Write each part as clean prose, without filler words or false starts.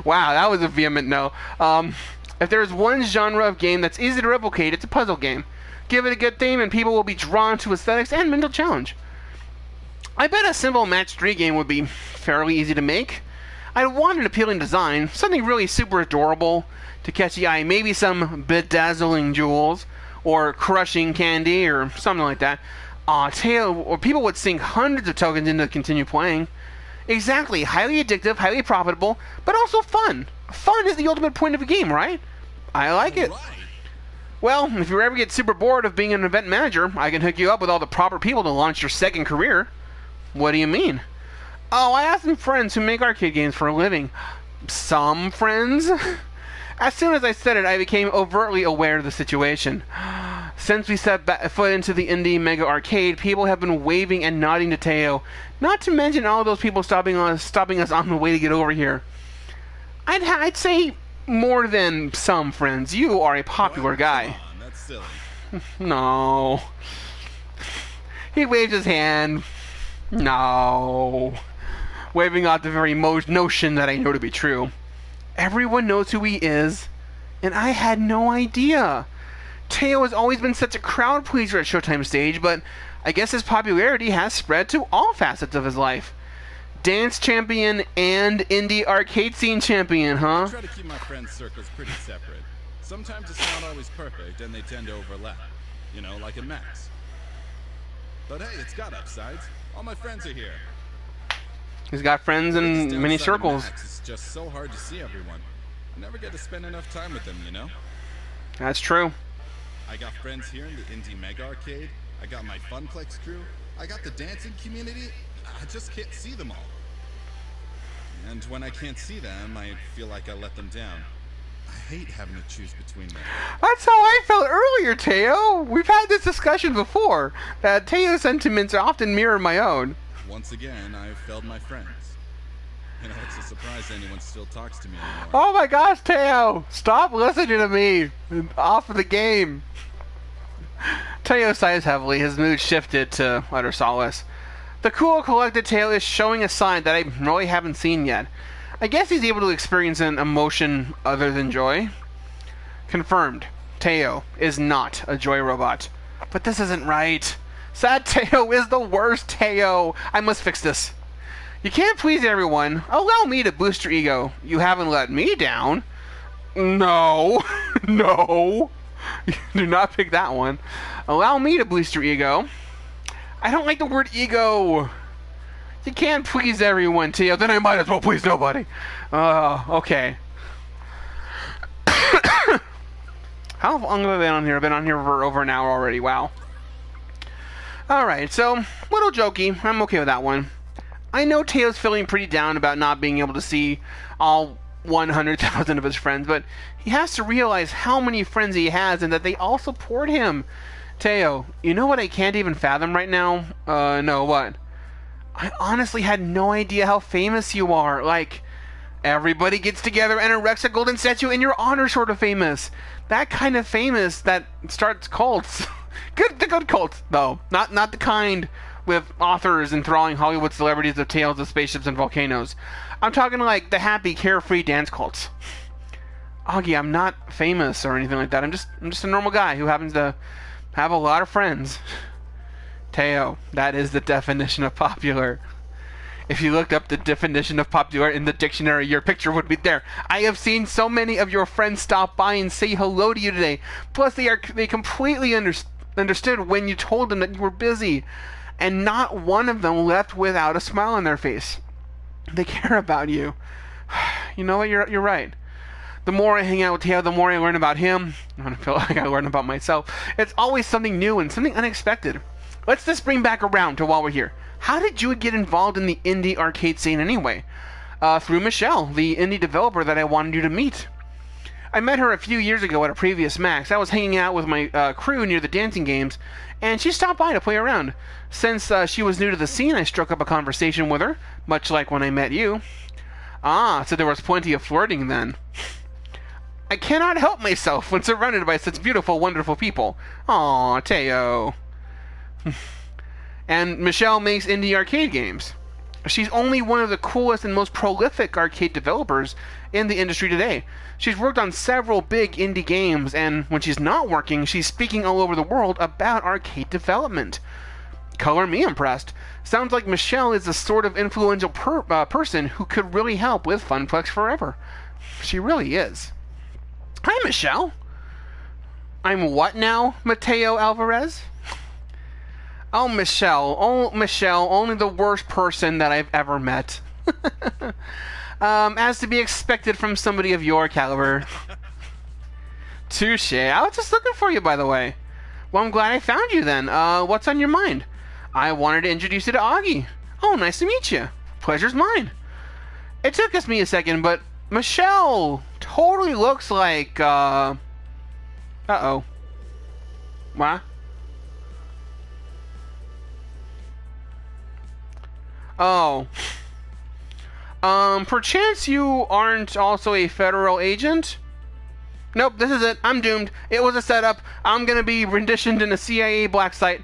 Wow, that was a vehement no. If there's one genre of game that's easy to replicate, it's a puzzle game. Give it a good theme and people will be drawn to aesthetics and mental challenge. I bet a simple match 3 game would be fairly easy to make. I'd want an appealing design, something really super adorable to catch the eye, maybe some bedazzling jewels, or crushing candy, or something like that. Or people would sink hundreds of tokens in to continue playing. Exactly, highly addictive, highly profitable, but also fun. Fun is the ultimate point of a game, right? I like it. Well, if you ever get super bored of being an event manager, I can hook you up with all the proper people to launch your second career. What do you mean? Oh, I have some friends who make arcade games for a living. Some friends? As soon as I said it, I became overtly aware of the situation. Since we set foot into the indie mega arcade, people have been waving and nodding to Teo. Not to mention all those people stopping us on the way to get over here. I'd say more than some friends. You are a popular guy. Come on, that's silly. No. He waved his hand. No. Waving off the very notion that I know to be true. Everyone knows who he is, and I had no idea. Teo has always been such a crowd pleaser at Showtime stage, but I guess his popularity has spread to all facets of his life. Dance champion and indie arcade scene champion, huh? I try to keep my friends' circles pretty separate. Sometimes it's not always perfect, and they tend to overlap. You know, like in Max. But hey, it's got upsides. All my friends are here. He's got friends in many circles. It's just so hard to see everyone. I never get to spend enough time with them, you know? That's true. I got friends here in the Indie Mega Arcade. I got my Funplex crew. I got the dancing community. I just can't see them all. And when I can't see them, I feel like I let them down. I hate having to choose between them. That's how I felt earlier, Teo. We've had this discussion before, that Teo's sentiments often mirror my own. Once again, I've failed my friends. You know, it's a surprise anyone still talks to me anymore. Oh my gosh, Teo! Stop listening to me! Off of the game! Teo sighs heavily, his mood shifted to utter solace. The cool, collected Teo is showing a side that I really haven't seen yet. I guess he's able to experience an emotion other than joy. Confirmed. Teo is not a joy robot. But this isn't right. Sad Teo is the worst Teo. I must fix this. You can't please everyone. Allow me to boost your ego. You haven't let me down. No. No. Do not pick that one. Allow me to boost your ego. I don't like the word ego. You can't please everyone, Teo. Then I might as well please nobody. Okay. How long have I been on here? I've been on here for over an hour already. Wow. Alright, so, little jokey. I'm okay with that one. I know Teo's feeling pretty down about not being able to see all 100,000 of his friends, but he has to realize how many friends he has and that they all support him. Teo, you know what I can't even fathom right now? No, what? I honestly had no idea how famous you are. Like, everybody gets together and erects a golden statue in your honor sort of famous. That kind of famous that starts cults. The good cults, though. Not the kind with authors enthralling Hollywood celebrities with tales of spaceships and volcanoes. I'm talking like the happy, carefree dance cults. Augie, I'm not famous or anything like that. I'm just a normal guy who happens to have a lot of friends. Teo, that is the definition of popular. If you looked up the definition of popular in the dictionary, your picture would be there. I have seen so many of your friends stop by and say hello to you today. Plus, they completely understood when you told them that you were busy. And not one of them left without a smile on their face. They care about you. You know what? You're right. The more I hang out with Teo, the more I learn about him. I feel like I learn about myself. It's always something new and something unexpected. Let's just bring back around to while we're here. How did you get involved in the indie arcade scene anyway? Through Michelle, the indie developer that I wanted you to meet. I met her a few years ago at a previous Max. I was hanging out with my crew near the dancing games, and she stopped by to play around. Since she was new to the scene, I struck up a conversation with her, much like when I met you. Ah, so there was plenty of flirting then. I cannot help myself when surrounded by such beautiful, wonderful people. Aw, Teo. And Michelle makes indie arcade games. She's only one of the coolest and most prolific arcade developers in the industry today. She's worked on several big indie games, and when she's not working, she's speaking all over the world about arcade development. Color me impressed. Sounds like Michelle is the sort of influential person who could really help with Funplex Forever. She really is. Hi, Michelle. I'm what now, Mateo Alvarez? Oh, Michelle, only the worst person that I've ever met. As to be expected from somebody of your caliber. Touche. I was just looking for you, by the way. Well, I'm glad I found you then. What's on your mind? I wanted to introduce you to Augie. Oh, nice to meet you. Pleasure's mine. It took us me a second, but Michelle totally looks like, uh-oh. What? Oh. Perchance you aren't also a federal agent? Nope, this is it. I'm doomed. It was a setup. I'm gonna be renditioned in a CIA black site.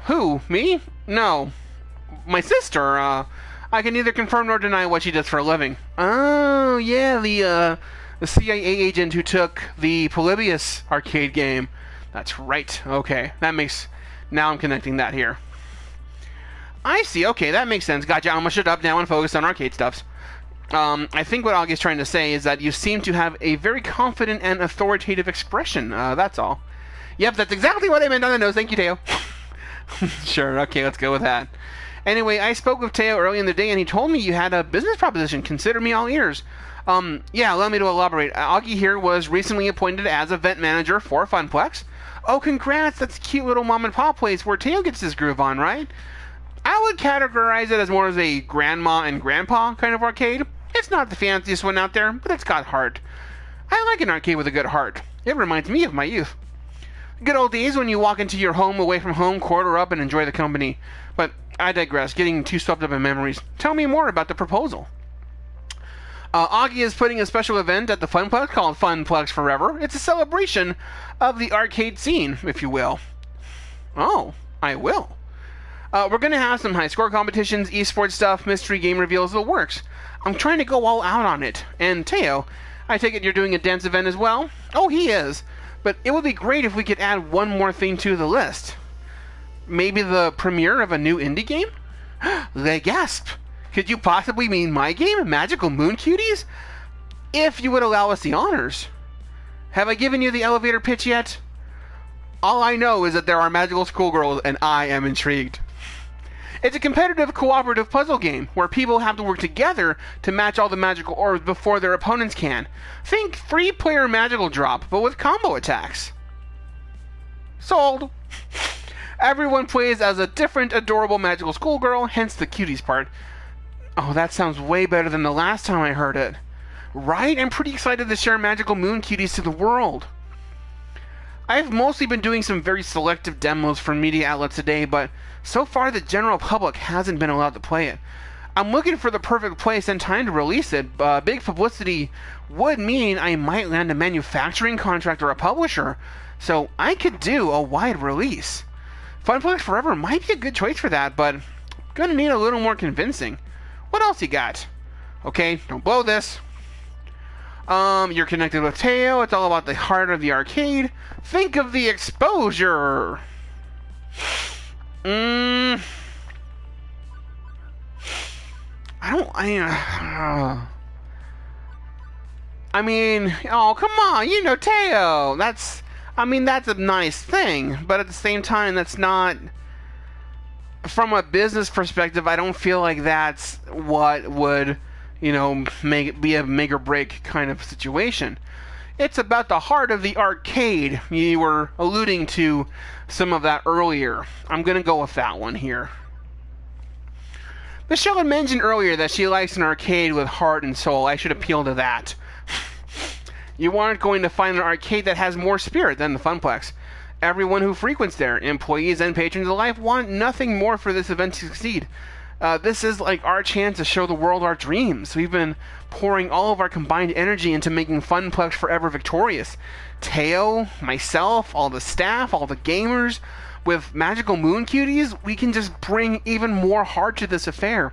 Who? Me? No. My sister, I can neither confirm nor deny what she does for a living. Oh, yeah, the CIA agent who took the Polybius arcade game. That's right. Okay, that makes... Now I'm connecting that here. I see. Okay, that makes sense. Gotcha. I'm gonna shut up now and focus on arcade stuffs. I think what Augie's trying to say is that you seem to have a very confident and authoritative expression. That's all. Yep, that's exactly what I meant on the nose. Thank you, Teo. Sure, okay, let's go with that. Anyway, I spoke with Teo early in the day, and he told me you had a business proposition. Consider me all ears. Yeah, allow me to elaborate. Augie here was recently appointed as event manager for Funplex. Oh, congrats, that's a cute little mom-and-pop place where Teo gets his groove on, right? I would categorize it as more as a grandma and grandpa kind of arcade. It's not the fanciest one out there, but it's got heart. I like an arcade with a good heart. It reminds me of my youth. Good old days when you walk into your home away from home, quarter up, and enjoy the company. But I digress, getting too swept up in memories. Tell me more about the proposal. Augie is putting a special event at the Funplex called Funplex Forever. It's a celebration of the arcade scene, if you will. Oh, I will. We're going to have some high score competitions, esports stuff, mystery game reveals, the works. I'm trying to go all out on it. And Teo, I take it you're doing a dance event as well? Oh, he is. But it would be great if we could add one more thing to the list. Maybe the premiere of a new indie game? They gasp. Could you possibly mean my game, Magical Moon Cuties? If you would allow us the honors. Have I given you the elevator pitch yet? All I know is that there are magical schoolgirls, and I am intrigued. It's a competitive, cooperative puzzle game where people have to work together to match all the magical orbs before their opponents can. Think 3-player magical drop, but with combo attacks. Sold! Everyone plays as a different, adorable magical schoolgirl, hence the cuties part. Oh, that sounds way better than the last time I heard it. Right? I'm pretty excited to share Magical Moon Cuties to the world. I've mostly been doing some very selective demos for media outlets today, but so far the general public hasn't been allowed to play it. I'm looking for the perfect place and time to release it. Big publicity would mean I might land a manufacturing contract or a publisher, so I could do a wide release. Funplex Forever might be a good choice for that, but gonna need a little more convincing. What else you got? Okay, don't blow this. You're connected with Teo. It's all about the heart of the arcade. Think of the exposure. I mean, oh, come on, you know Teo. That's a nice thing, but at the same time, that's not... From a business perspective, I don't feel like that's what would... be a make or break kind of situation. It's about the heart of the arcade. You were alluding to some of that earlier. I'm going to go with that one here. Michelle had mentioned earlier that she likes an arcade with heart and soul. I should appeal to that. You aren't going to find an arcade that has more spirit than the Funplex. Everyone who frequents there, employees and patrons alike, want nothing more for this event to succeed. This is like our chance to show the world our dreams. We've been pouring all of our combined energy into making Funplex Forever victorious. Teo, myself, all the staff, all the gamers, with Magical Moon Cuties, we can just bring even more heart to this affair.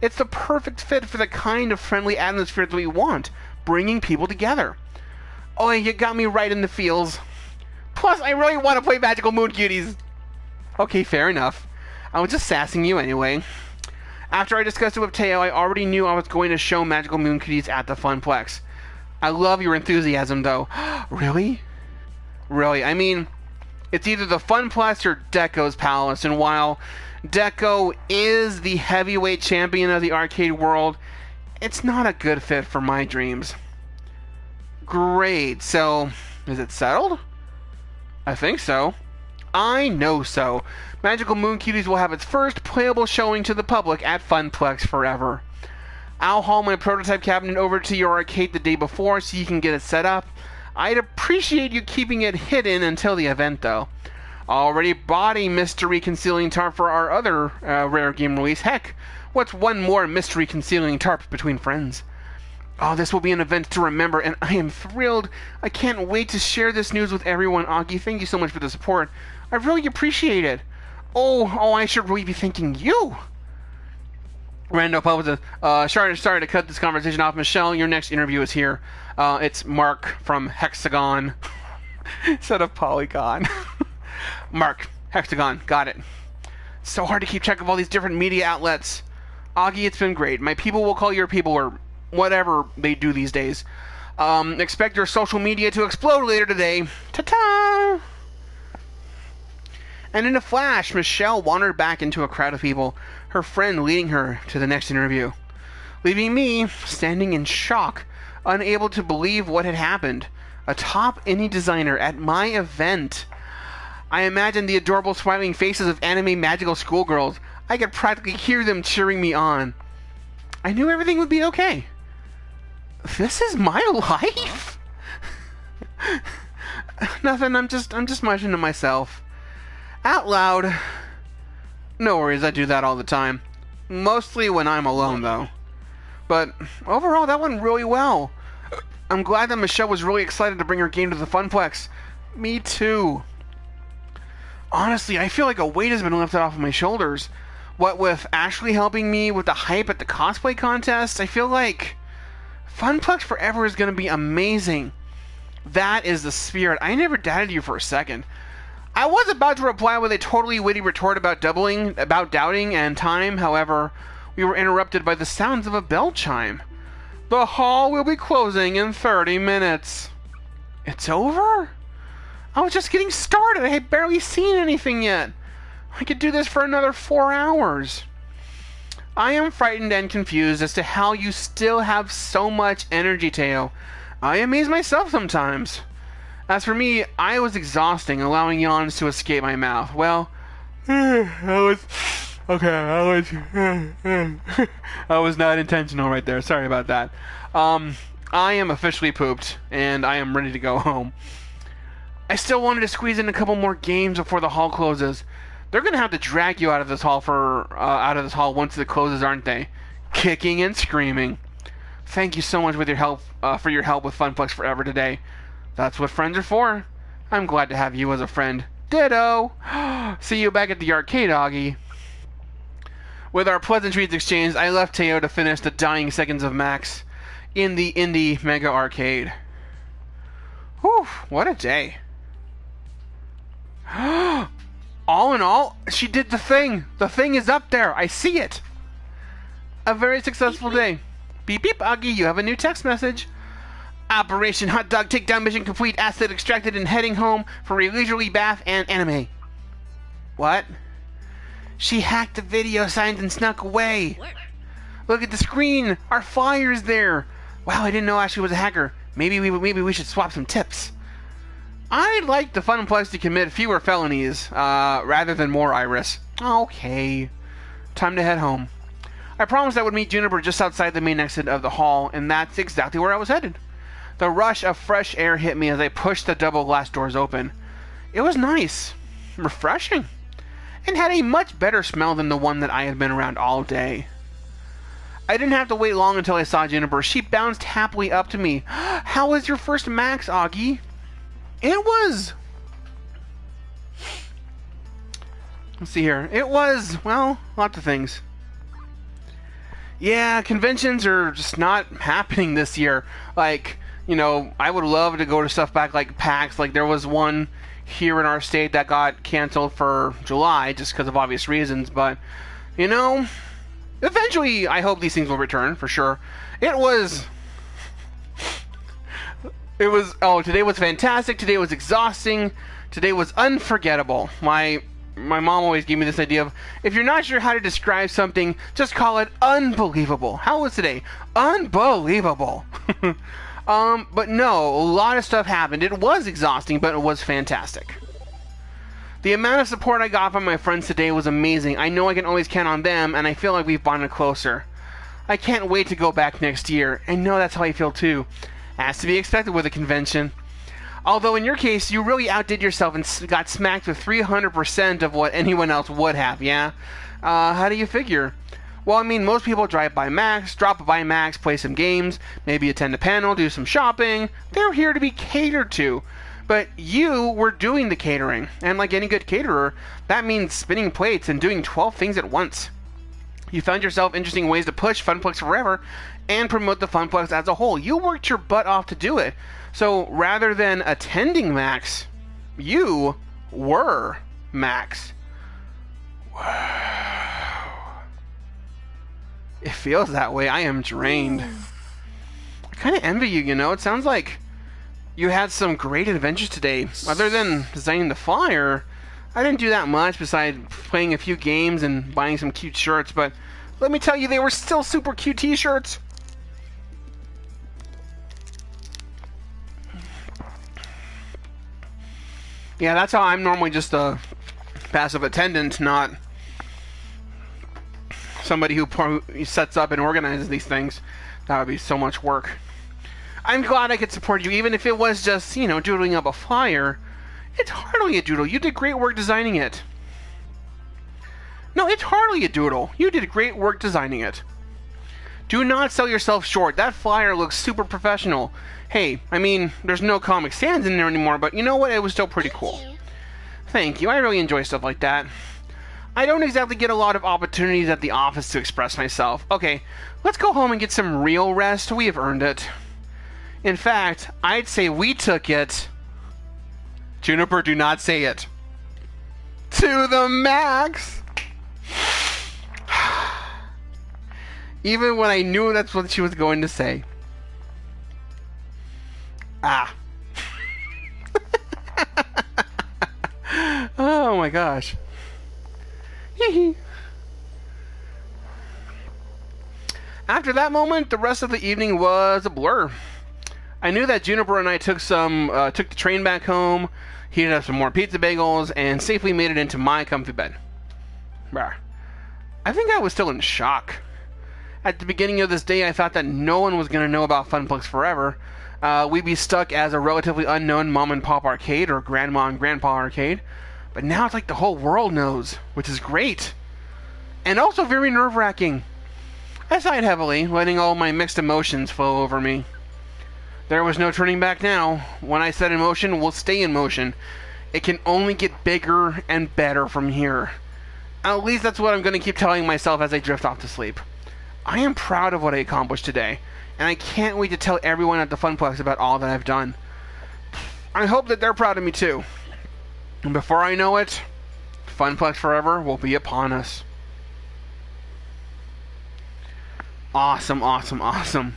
It's the perfect fit for the kind of friendly atmosphere that we want, bringing people together. Oh, you got me right in the feels. Plus, I really want to play Magical Moon Cuties. Okay, fair enough. I was just sassing you anyway. After I discussed it with Teo, I already knew I was going to show Magical Moon Cuties at the Funplex. I love your enthusiasm, though. Really? Really? I mean, it's either the Funplex or Deco's Palace, and while Deco is the heavyweight champion of the arcade world, it's not a good fit for my dreams. Great, so is it settled? I think so. I know so. Magical Moon Cuties will have its first playable showing to the public at Funplex forever. I'll haul my prototype cabinet over to your arcade the day before so you can get it set up. I'd appreciate you keeping it hidden until the event, though. Already bought a mystery concealing tarp for our other rare game release. Heck, what's one more mystery concealing tarp between friends? Oh, this will be an event to remember, and I am thrilled. I can't wait to share this news with everyone. Augie, thank you so much for the support. I really appreciate it. Oh, I should really be thanking you. Rando Public says, sorry to cut this conversation off. Michelle, your next interview is here. It's Mark from Hexagon instead of Polygon. Mark, Hexagon, got it. So hard to keep track of all these different media outlets. Augie, it's been great. My people will call your people, or whatever they do these days. Expect your social media to explode later today. Ta-ta! And in a flash, Michelle wandered back into a crowd of people, her friend leading her to the next interview, leaving me standing in shock, unable to believe what had happened. A top indie designer at my event. I imagined the adorable smiling faces of anime magical schoolgirls. I could practically hear them cheering me on. I knew everything would be okay. This is my life? Nothing, I'm just mushing to myself. Out loud. No worries, I do that all the time. Mostly when I'm alone, though. But overall, that went really well. I'm glad that Michelle was really excited to bring her game to the Funplex. Me too. Honestly, I feel like a weight has been lifted off of my shoulders. What with Ashley helping me with the hype at the cosplay contest, I feel like Funplex Forever is going to be amazing. That is the spirit. I never doubted you for a second. I was about to reply with a totally witty retort about doubting and time. However, we were interrupted by the sounds of a bell chime. The hall will be closing in 30 minutes. It's over? I was just getting started. I had barely seen anything yet. I could do this for another 4 hours. I am frightened and confused as to how you still have so much energy, Teo. I amaze myself sometimes. As for me, I was exhausting, allowing yawns to escape my mouth. Well, I was not intentional right there. Sorry about that. I am officially pooped, and I am ready to go home. I still wanted to squeeze in a couple more games before the hall closes. They're gonna have to drag you out of this hall once it closes, aren't they? Kicking and screaming. Thank you so much with your help for your help with Funplex Forever today. That's what friends are for. I'm glad to have you as a friend. Ditto! See you back at the arcade, Augie. With our pleasantries exchanged, I left Teo to finish the dying seconds of Max in the Indie Mega Arcade. Whew, what a day. All in all, she did the thing. The thing is up there. I see it. A very successful day. Beep beep, Augie, you have a new text message. Operation Hot Dog Takedown mission complete. Asset extracted and heading home for a leisurely bath and anime. What? She hacked the video signs and snuck away. Look at the screen. Our flyer's there. Wow, I didn't know Ashley was a hacker. Maybe we should swap some tips. I'd like the Funplex to commit fewer felonies, rather than more, Iris. Okay. Time to head home. I promised I would meet Juniper just outside the main exit of the hall, and that's exactly where I was headed. The rush of fresh air hit me as I pushed the double glass doors open. It was nice, refreshing, and had a much better smell than the one that I had been around all day. I didn't have to wait long until I saw Juniper. She bounced happily up to me. How was your first Max, Augie? It was let's see here. It was, well, lots of things. Yeah, conventions are just not happening this year. Like, you know, I would love to go to stuff back like PAX. Like, there was one here in our state that got canceled for July just because of obvious reasons. But, you know, eventually I hope these things will return for sure. It was, today was fantastic. Today was exhausting. Today was unforgettable. My mom always gave me this idea of, if you're not sure how to describe something, just call it unbelievable. How was today? Unbelievable. But no, a lot of stuff happened. It was exhausting, but it was fantastic. The amount of support I got from my friends today was amazing. I know I can always count on them, and I feel like we've bonded closer. I can't wait to go back next year. I know that's how I feel too. As to be expected with a convention. Although in your case, you really outdid yourself and got smacked with 300% of what anyone else would have, yeah? How do you figure? Well, I mean, most people drop by Max, play some games, maybe attend a panel, do some shopping. They're here to be catered to. But you were doing the catering. And like any good caterer, that means spinning plates and doing 12 things at once. You found yourself interesting ways to push Funplex Forever and promote the Funplex as a whole. You worked your butt off to do it. So rather than attending Max, you were Max. Wow. It feels that way. I am drained. I kind of envy you, you know? It sounds like you had some great adventures today. Other than designing the flyer, I didn't do that much besides playing a few games and buying some cute shirts, but let me tell you, they were still super cute t-shirts. Yeah, that's how I'm normally just a passive attendant, not somebody who sets up and organizes these things. That would be so much work. I'm glad I could support you, even if it was just, you know, doodling up a flyer. It's hardly a doodle. You did great work designing it. No, it's hardly a doodle. You did great work designing it. Do not sell yourself short. That flyer looks super professional. Hey, I mean, there's no Comic Sans in there anymore, but you know what? It was still pretty cool. Thank you. I really enjoy stuff like that. I don't exactly get a lot of opportunities at the office to express myself. Okay, let's go home and get some real rest. We have earned it. In fact, I'd say we took it. Juniper, do not say it. To the max. Even when I knew that's what she was going to say. Ah. Oh my gosh. After that moment, the rest of the evening was a blur. I knew that Juniper and I took the train back home, heated up some more pizza bagels, and safely made it into my comfy bed. Brr. I think I was still in shock. At the beginning of this day, I thought that no one was going to know about Funplex Forever. We'd be stuck as a relatively unknown mom-and-pop arcade or grandma and grandpa arcade. But now it's like the whole world knows, which is great. And also very nerve-wracking. I sighed heavily, letting all my mixed emotions flow over me. There was no turning back now. When I set in motion, we'll stay in motion. It can only get bigger and better from here. At least that's what I'm going to keep telling myself as I drift off to sleep. I am proud of what I accomplished today, and I can't wait to tell everyone at the Funplex about all that I've done. I hope that they're proud of me too. And before I know it, Funplex Forever will be upon us. Awesome, awesome, awesome.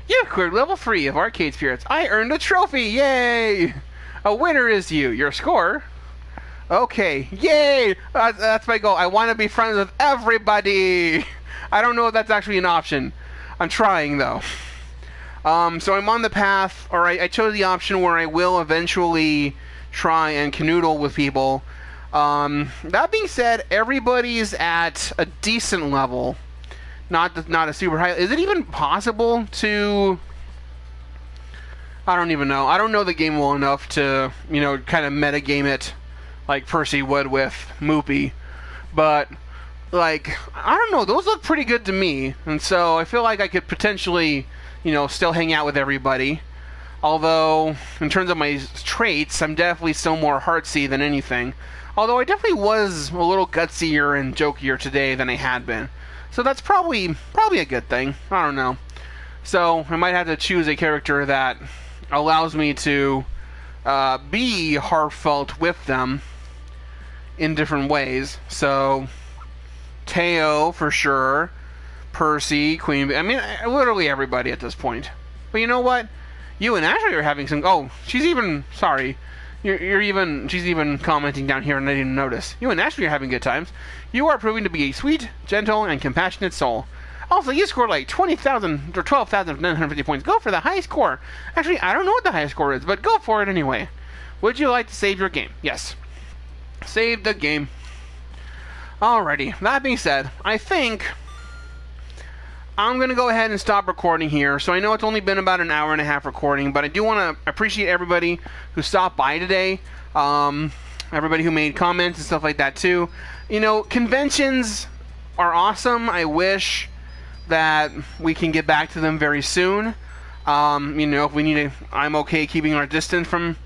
You've cleared level 3 of Arcade Spirits. I earned a trophy! Yay! A winner is you. Your score? Okay. Yay! That's my goal. I want to be friends with everybody! I don't know if that's actually an option. I'm trying, though. So I'm on the path, or I chose the option where I will eventually try and canoodle with people. That being said, everybody's at a decent level. Not a super high. Is it even possible to... I don't even know. I don't know the game well enough to, you know, kind of metagame it like Percy would with Moopy. But, like, I don't know. Those look pretty good to me. And so I feel like I could potentially, you know, still hang out with everybody. Although, in terms of my traits, I'm definitely still more heartsy than anything. Although I definitely was a little gutsier and jokier today than I had been. So that's probably a good thing. I don't know. So I might have to choose a character that allows me to be heartfelt with them in different ways. So Teo for sure, Percy, Queen. I mean, literally everybody at this point. But you know what? You and Ashley are having some. Oh, she's even sorry. She's even commenting down here, and I didn't notice. You and Ashley are having good times. You are proving to be a sweet, gentle, and compassionate soul. Also, you scored like 20,000 or 12,950 points. Go for the high score. Actually, I don't know what the high score is, but go for it anyway. Would you like to save your game? Yes. Save the game. Alrighty. That being said, I think I'm going to go ahead and stop recording here. So I know it's only been about an hour and a half recording, but I do want to appreciate everybody who stopped by today. Everybody who made comments and stuff like that too. You know, conventions are awesome. I wish that we can get back to them very soon. You know, if we need to, I'm okay keeping our distance from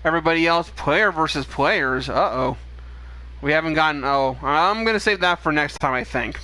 everybody else. Player versus players. We haven't gotten, I'm going to save that for next time, I think.